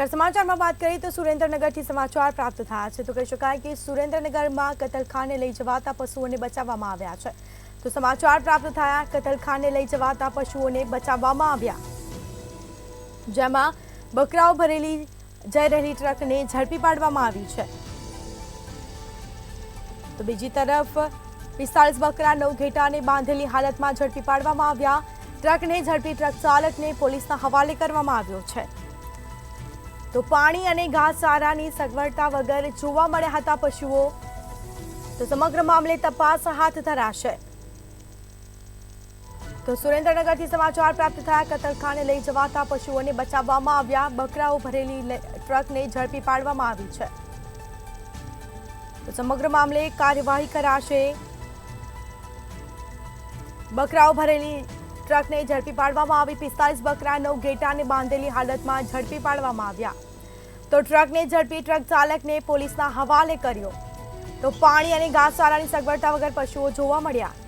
આગળ સમાચારમાં વાત કરીએ તો સુરેન્દ્રનગરથી સમાચાર પ્રાપ્ત થયા છે તો કહી શકાય કે સુરેન્દ્રનગરમાં કતલખાને લઈ જવાતા પશુઓને બચાવવામાં આવ્યા છે તો સમાચાર પ્રાપ્ત થયા કતલખાને લઈ જવાતા પશુઓને બચાવવામાં આવ્યા જેમાં બકરાઓ ભરેલી જઈ રહેલી ટ્રકને ઝડપી પાડવામાં આવી છે તો બીજી તરફ 45 બકરા 9 ઘેટાને બાંધેલી હાલતમાં ઝડપી પાડવામાં આવ્યા ટ્રકને ઝડપી ટ્રક ચાલકને પોલીસના હવાલે કરવામાં આવ્યો છે તો પાણી અને ઘાસચારાની સગવડતા વગર જોવા મળ્યા હતા પશુઓ તો સમગ્ર મામલે તપાસ હાથ ધરાશે તો સુરેન્દ્રનગરથી સમાચાર પ્રાપ્ત થયા કતલખાને લઈ જવાતા પશુઓને બચાવવામાં આવ્યા બકરાઓ ભરેલી ટ્રકને ઝડપી પાડવામાં આવી છે તો સમગ્ર મામલે કાર્યવાહી કરાશે બકરાઓ ભરેલી ટ્રકને ઝડપી પાડવામાં આવી 45 બકરા 9 ઘેટાને બાંધેલી હાલતમાં ઝડપી પાડવામાં આવ્યા તો ટ્રકને ઝડપી ટ્રક ચાલકને પોલીસના હવાલે કર્યો તો પાણી અને ઘાસચારાની સગવડતા વગર પશુઓ જોવા મળ્યા